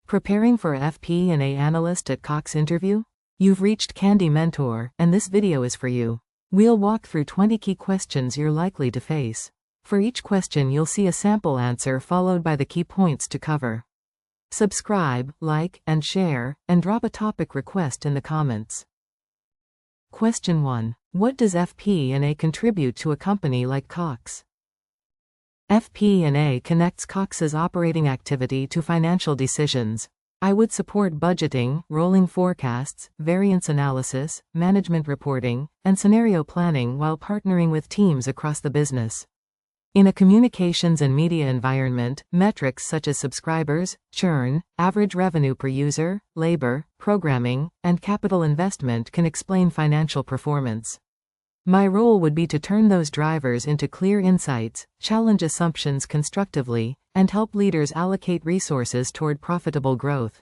Preparing for FP&A Analyst at Cox interview? You've reached Candy Mentor, and this video is for you. We'll walk through 20 key questions you're likely to face. For each question you'll see a sample answer followed by the key points to cover. Subscribe, like, and share, and drop a topic request in the comments. Question 1. What does FP&A contribute to a company like Cox? FP&A connects Cox's operating activity to financial decisions. I would support budgeting, rolling forecasts, variance analysis, management reporting, and scenario planning while partnering with teams across the business. In a communications and media environment, metrics such as subscribers, churn, average revenue per user, labor, programming, and capital investment can explain financial performance. My role would be to turn those drivers into clear insights, challenge assumptions constructively, and help leaders allocate resources toward profitable growth.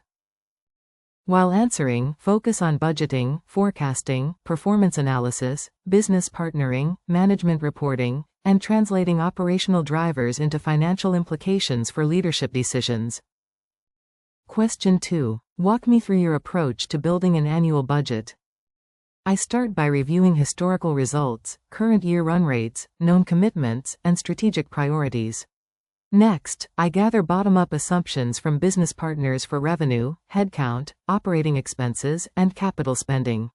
While answering, focus on budgeting, forecasting, performance analysis, business partnering, management reporting, and translating operational drivers into financial implications for leadership decisions. Question 2. Walk me through your approach to building an annual budget. I start by reviewing historical results, current year run rates, known commitments, and strategic priorities. Next, I gather bottom-up assumptions from business partners for revenue, headcount, operating expenses, and capital spending.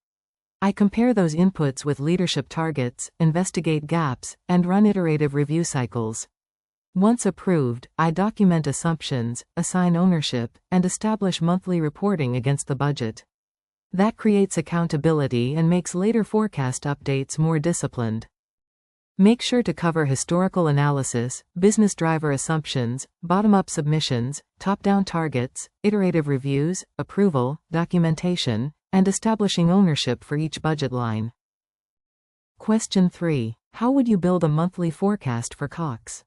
I compare those inputs with leadership targets, investigate gaps, and run iterative review cycles. Once approved, I document assumptions, assign ownership, and establish monthly reporting against the budget. That creates accountability and makes later forecast updates more disciplined. Make sure to cover historical analysis, business driver assumptions, bottom-up submissions, top-down targets, iterative reviews, approval, documentation, and establishing ownership for each budget line. Question 3. How would you build a monthly forecast for Cox?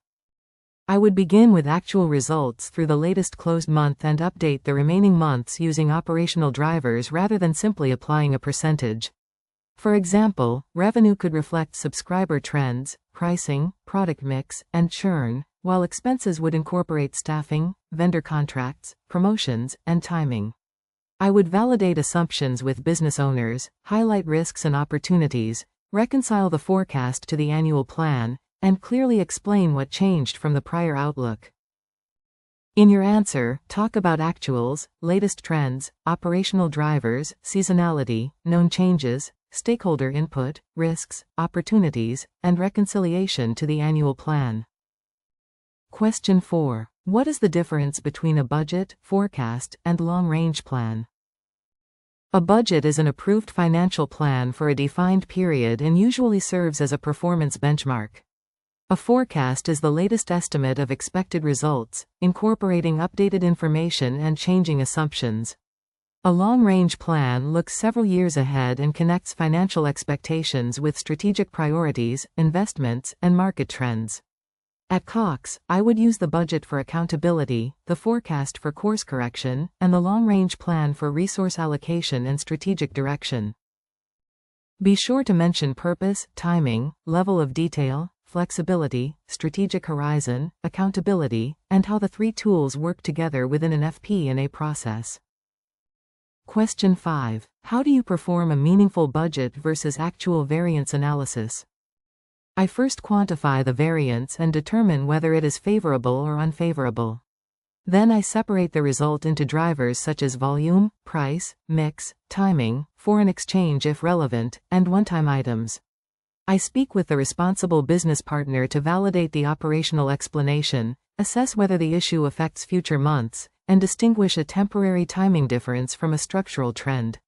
I would begin with actual results through the latest closed month and update the remaining months using operational drivers rather than simply applying a percentage. For example, revenue could reflect subscriber trends, pricing, product mix, and churn, while expenses would incorporate staffing, vendor contracts, promotions, and timing. I would validate assumptions with business owners, highlight risks and opportunities, reconcile the forecast to the annual plan, and clearly explain what changed from the prior outlook. In your answer, talk about actuals, latest trends, operational drivers, seasonality, known changes, stakeholder input, risks, opportunities, and reconciliation to the annual plan. Question 4. What is the difference between a budget, forecast, and long-range plan? A budget is an approved financial plan for a defined period and usually serves as a performance benchmark. A forecast is the latest estimate of expected results, incorporating updated information and changing assumptions. A long-range plan looks several years ahead and connects financial expectations with strategic priorities, investments, and market trends. At Cox, I would use the budget for accountability, the forecast for course correction, and the long-range plan for resource allocation and strategic direction. Be sure to mention purpose, timing, level of detail, flexibility, strategic horizon, accountability, and how the three tools work together within an FP&A process. Question 5. How do you perform a meaningful budget versus actual variance analysis? I first quantify the variance and determine whether it is favorable or unfavorable. Then I separate the result into drivers such as volume, price, mix, timing, foreign exchange if relevant, and one-time items. I speak with the responsible business partner to validate the operational explanation, assess whether the issue affects future months, and distinguish a temporary timing difference from a structural trend.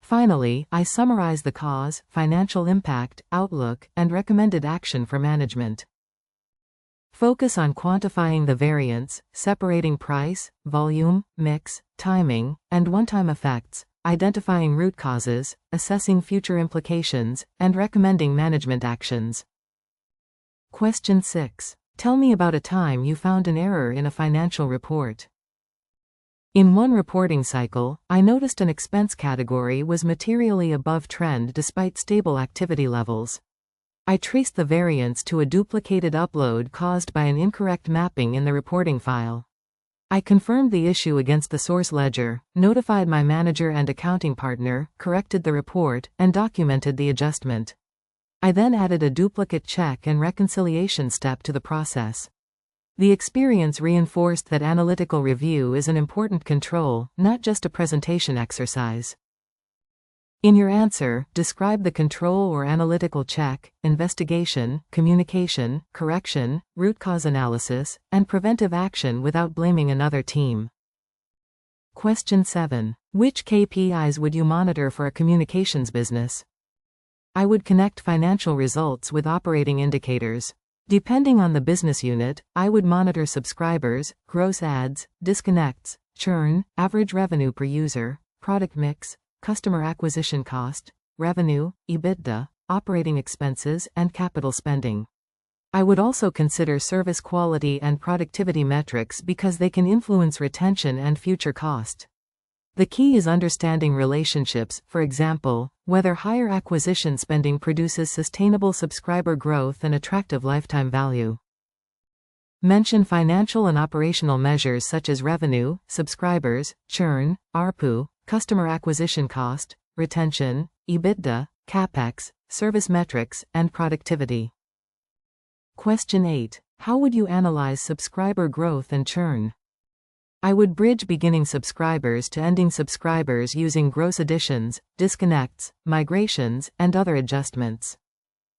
Finally, I summarize the cause, financial impact, outlook, and recommended action for management. Focus on quantifying the variance, separating price, volume, mix, timing, and one-time effects, identifying root causes, assessing future implications, and recommending management actions. Question 6. Tell me about a time you found an error in a financial report. In one reporting cycle, I noticed an expense category was materially above trend despite stable activity levels. I traced the variance to a duplicated upload caused by an incorrect mapping in the reporting file. I confirmed the issue against the source ledger, notified my manager and accounting partner, corrected the report, and documented the adjustment. I then added a duplicate check and reconciliation step to the process. The experience reinforced that analytical review is an important control, not just a presentation exercise. In your answer, describe the control or analytical check, investigation, communication, correction, root cause analysis, and preventive action without blaming another team. Question 7. Which KPIs would you monitor for a communications business? I would connect financial results with operating indicators. Depending on the business unit, I would monitor subscribers, gross adds, disconnects, churn, average revenue per user, product mix, customer acquisition cost, revenue, EBITDA, operating expenses, and capital spending. I would also consider service quality and productivity metrics because they can influence retention and future cost. The key is understanding relationships, for example, whether higher acquisition spending produces sustainable subscriber growth and attractive lifetime value. Mention financial and operational measures such as revenue, subscribers, churn, ARPU, customer acquisition cost, retention, EBITDA, CapEx, service metrics, and productivity. Question 8. How would you analyze subscriber growth and churn? I would bridge beginning subscribers to ending subscribers using gross additions, disconnects, migrations, and other adjustments.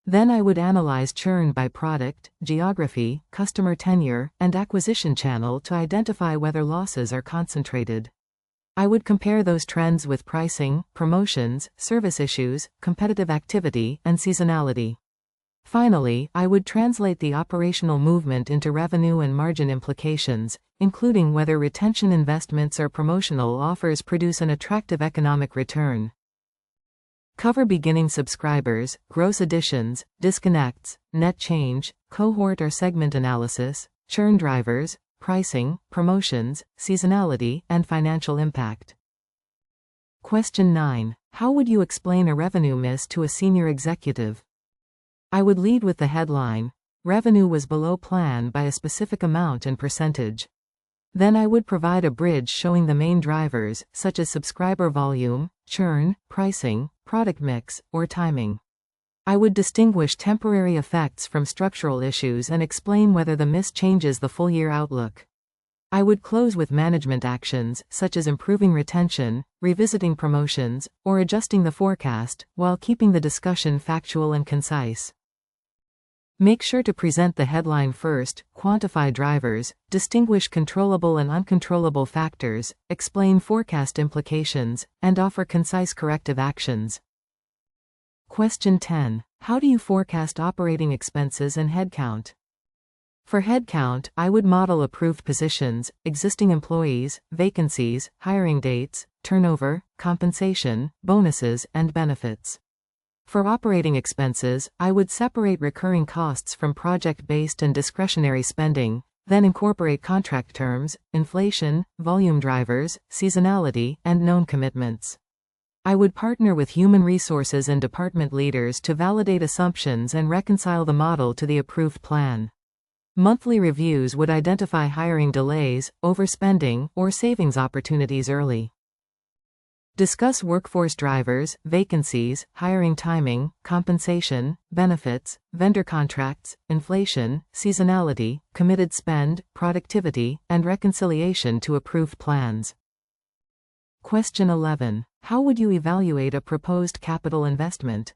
Then I would analyze churn by product, geography, customer tenure, and acquisition channel to identify whether losses are concentrated. I would compare those trends with pricing, promotions, service issues, competitive activity, and seasonality. Finally, I would translate the operational movement into revenue and margin implications, including whether retention investments or promotional offers produce an attractive economic return. Cover beginning subscribers, gross additions, disconnects, net change, cohort or segment analysis, churn drivers, pricing, promotions, seasonality, and financial impact. Question 9. How would you explain a revenue miss to a senior executive? I would lead with the headline, "Revenue was below plan by a specific amount and percentage." Then I would provide a bridge showing the main drivers, such as subscriber volume, churn, pricing, product mix, or timing. I would distinguish temporary effects from structural issues and explain whether the miss changes the full-year outlook. I would close with management actions, such as improving retention, revisiting promotions, or adjusting the forecast, while keeping the discussion factual and concise. Make sure to present the headline first, quantify drivers, distinguish controllable and uncontrollable factors, explain forecast implications, and offer concise corrective actions. Question 10. How do you forecast operating expenses and headcount? For headcount, I would model approved positions, existing employees, vacancies, hiring dates, turnover, compensation, bonuses, and benefits. For operating expenses, I would separate recurring costs from project-based and discretionary spending, then incorporate contract terms, inflation, volume drivers, seasonality, and known commitments. I would partner with human resources and department leaders to validate assumptions and reconcile the model to the approved plan. Monthly reviews would identify hiring delays, overspending, or savings opportunities early. Discuss workforce drivers, vacancies, hiring timing, compensation, benefits, vendor contracts, inflation, seasonality, committed spend, productivity, and reconciliation to approved plans. Question 11. How would you evaluate a proposed capital investment?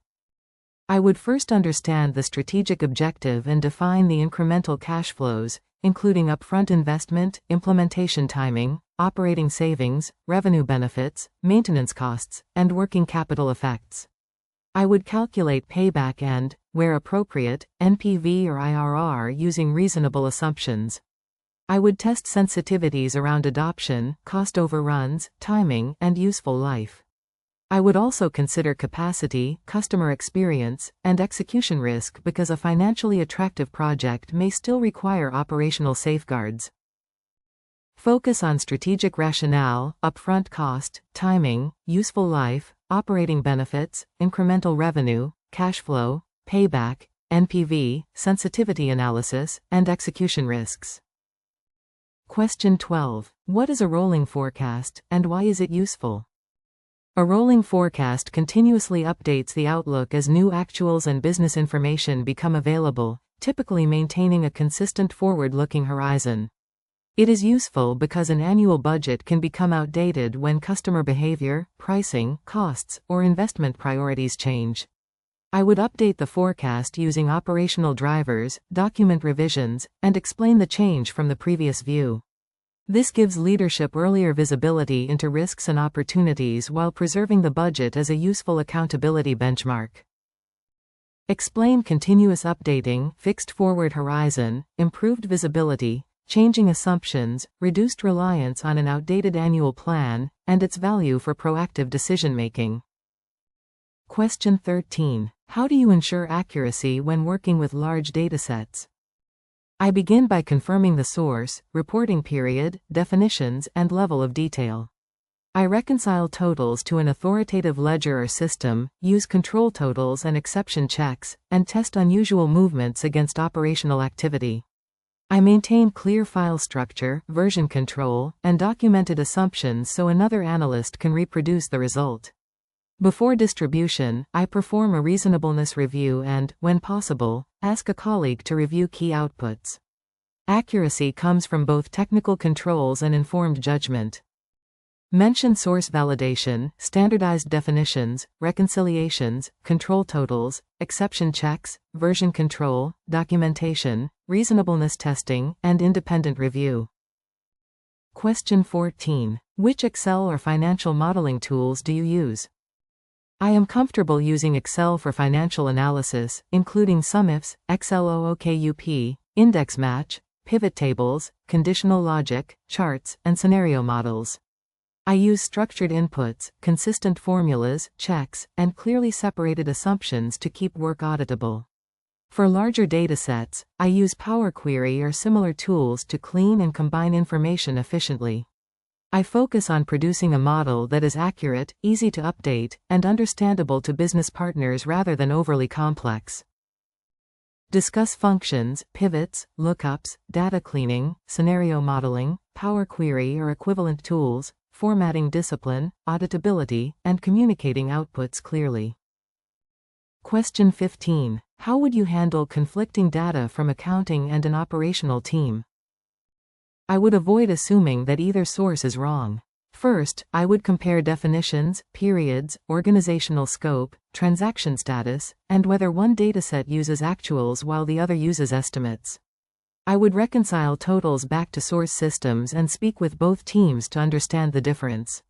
I would first understand the strategic objective and define the incremental cash flows, including upfront investment, implementation timing, operating savings, revenue benefits, maintenance costs, and working capital effects. I would calculate payback and, where appropriate, NPV or IRR using reasonable assumptions. I would test sensitivities around adoption, cost overruns, timing, and useful life. I would also consider capacity, customer experience, and execution risk because a financially attractive project may still require operational safeguards. Focus on strategic rationale, upfront cost, timing, useful life, operating benefits, incremental revenue, cash flow, payback, NPV, sensitivity analysis, and execution risks. Question 12. What is a rolling forecast, and why is it useful? A rolling forecast continuously updates the outlook as new actuals and business information become available, typically maintaining a consistent forward-looking horizon. It is useful because an annual budget can become outdated when customer behavior, pricing, costs, or investment priorities change. I would update the forecast using operational drivers, document revisions, and explain the change from the previous view. This gives leadership earlier visibility into risks and opportunities while preserving the budget as a useful accountability benchmark. Explain continuous updating, fixed forward horizon, improved visibility, changing assumptions, reduced reliance on an outdated annual plan, and its value for proactive decision-making. Question 13. How do you ensure accuracy when working with large datasets? I begin by confirming the source, reporting period, definitions, and level of detail. I reconcile totals to an authoritative ledger or system, use control totals and exception checks, and test unusual movements against operational activity. I maintain clear file structure, version control, and documented assumptions so another analyst can reproduce the result. Before distribution, I perform a reasonableness review and, when possible, ask a colleague to review key outputs. Accuracy comes from both technical controls and informed judgment. Mention source validation, standardized definitions, reconciliations, control totals, exception checks, version control, documentation, reasonableness testing, and independent review. Question 14. Which Excel or financial modeling tools do you use? I am comfortable using Excel for financial analysis, including SumIfs, XLOOKUP, index match, pivot tables, conditional logic, charts, and scenario models. I use structured inputs, consistent formulas, checks, and clearly separated assumptions to keep work auditable. For larger datasets, I use Power Query or similar tools to clean and combine information efficiently. I focus on producing a model that is accurate, easy to update, and understandable to business partners rather than overly complex. Discuss functions, pivots, lookups, data cleaning, scenario modeling, Power Query or equivalent tools, formatting discipline, auditability, and communicating outputs clearly. Question 15. How would you handle conflicting data from accounting and an operational team? I would avoid assuming that either source is wrong. First, I would compare definitions, periods, organizational scope, transaction status, and whether one dataset uses actuals while the other uses estimates. I would reconcile totals back to source systems and speak with both teams to understand the difference.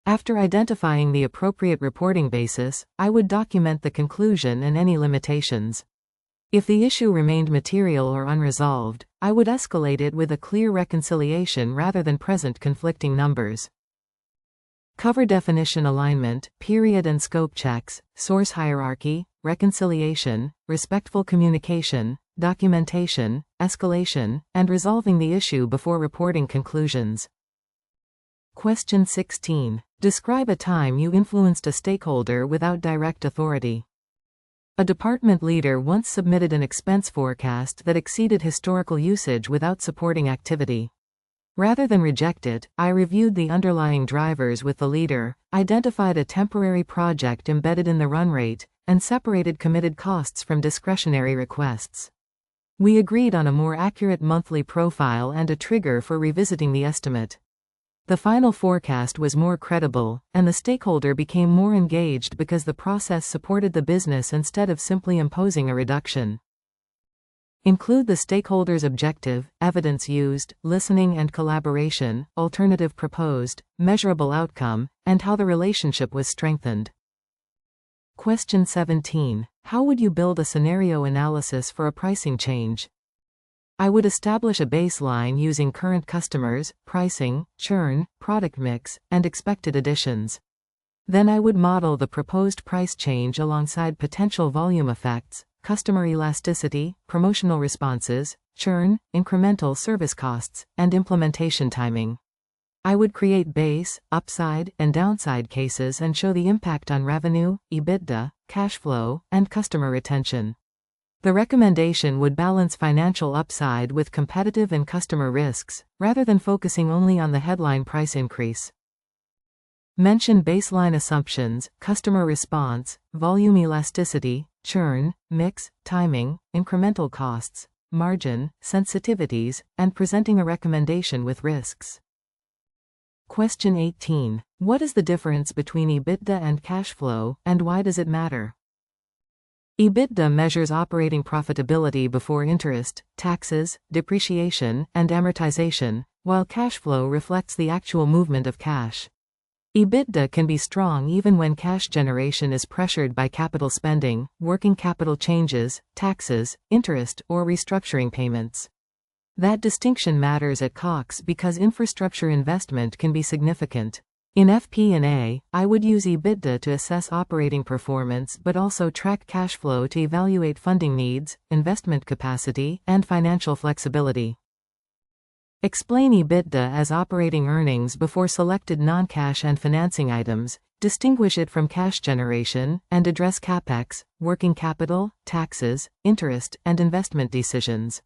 After identifying the appropriate reporting basis, I would document the conclusion and any limitations. If the issue remained material or unresolved, I would escalate it with a clear reconciliation rather than present conflicting numbers. Cover definition alignment, period and scope checks, source hierarchy, reconciliation, respectful communication, documentation, escalation, and resolving the issue before reporting conclusions. Question 16. Describe a time you influenced a stakeholder without direct authority. A department leader once submitted an expense forecast that exceeded historical usage without supporting activity. Rather than reject it, I reviewed the underlying drivers with the leader, identified a temporary project embedded in the run rate, and separated committed costs from discretionary requests. We agreed on a more accurate monthly profile and a trigger for revisiting the estimate. The final forecast was more credible, and the stakeholder became more engaged because the process supported the business instead of simply imposing a reduction. Include the stakeholder's objective, evidence used, listening and collaboration, alternative proposed, measurable outcome, and how the relationship was strengthened. Question 17. How would you build a scenario analysis for a pricing change? I would establish a baseline using current customers, pricing, churn, product mix, and expected additions. Then I would model the proposed price change alongside potential volume effects, customer elasticity, promotional responses, churn, incremental service costs, and implementation timing. I would create base, upside, and downside cases and show the impact on revenue, EBITDA, cash flow, and customer retention. The recommendation would balance financial upside with competitive and customer risks, rather than focusing only on the headline price increase. Mention baseline assumptions, customer response, volume elasticity, churn, mix, timing, incremental costs, margin, sensitivities, and presenting a recommendation with risks. Question 18. What is the difference between EBITDA and cash flow, and why does it matter? EBITDA measures operating profitability before interest, taxes, depreciation, and amortization, while cash flow reflects the actual movement of cash. EBITDA can be strong even when cash generation is pressured by capital spending, working capital changes, taxes, interest, or restructuring payments. That distinction matters at Cox because infrastructure investment can be significant. In FP&A, I would use EBITDA to assess operating performance but also track cash flow to evaluate funding needs, investment capacity, and financial flexibility. Explain EBITDA as operating earnings before selected non-cash and financing items, distinguish it from cash generation, and address CapEx, working capital, taxes, interest, and investment decisions.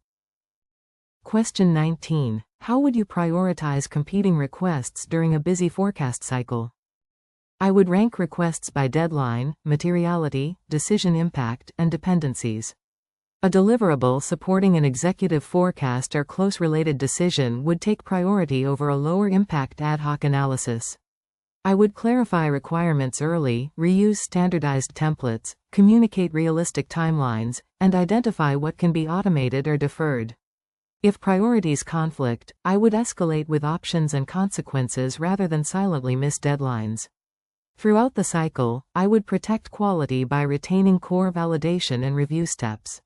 Question 19. How would you prioritize competing requests during a busy forecast cycle? I would rank requests by deadline, materiality, decision impact, and dependencies. A deliverable supporting an executive forecast or close-related decision would take priority over a lower-impact ad hoc analysis. I would clarify requirements early, reuse standardized templates, communicate realistic timelines, and identify what can be automated or deferred. If priorities conflict, I would escalate with options and consequences rather than silently miss deadlines. Throughout the cycle, I would protect quality by retaining core validation and review steps.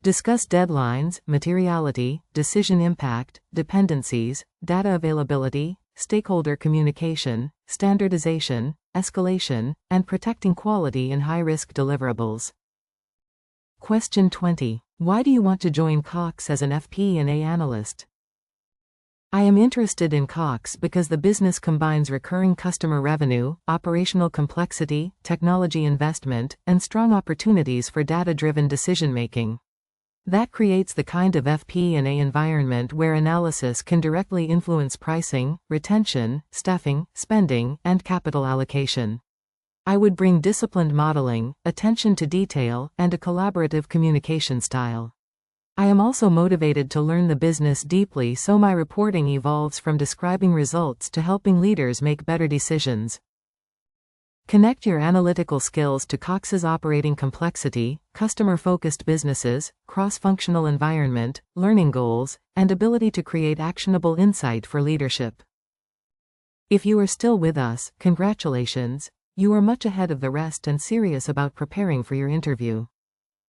Discuss deadlines, materiality, decision impact, dependencies, data availability, stakeholder communication, standardization, escalation, and protecting quality in high-risk deliverables. Question 20. Why do you want to join Cox as an FP&A analyst? I am interested in Cox because the business combines recurring customer revenue, operational complexity, technology investment, and strong opportunities for data-driven decision-making. That creates the kind of FP&A environment where analysis can directly influence pricing, retention, staffing, spending, and capital allocation. I would bring disciplined modeling, attention to detail, and a collaborative communication style. I am also motivated to learn the business deeply, so my reporting evolves from describing results to helping leaders make better decisions. Connect your analytical skills to Cox's operating complexity, customer-focused businesses, cross-functional environment, learning goals, and ability to create actionable insight for leadership. If you are still with us, congratulations. You are much ahead of the rest and serious about preparing for your interview.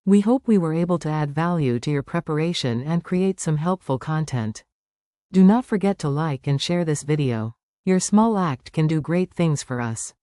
We hope we were able to add value to your preparation and create some helpful content. Do not forget to like and share this video. Your small act can do great things for us.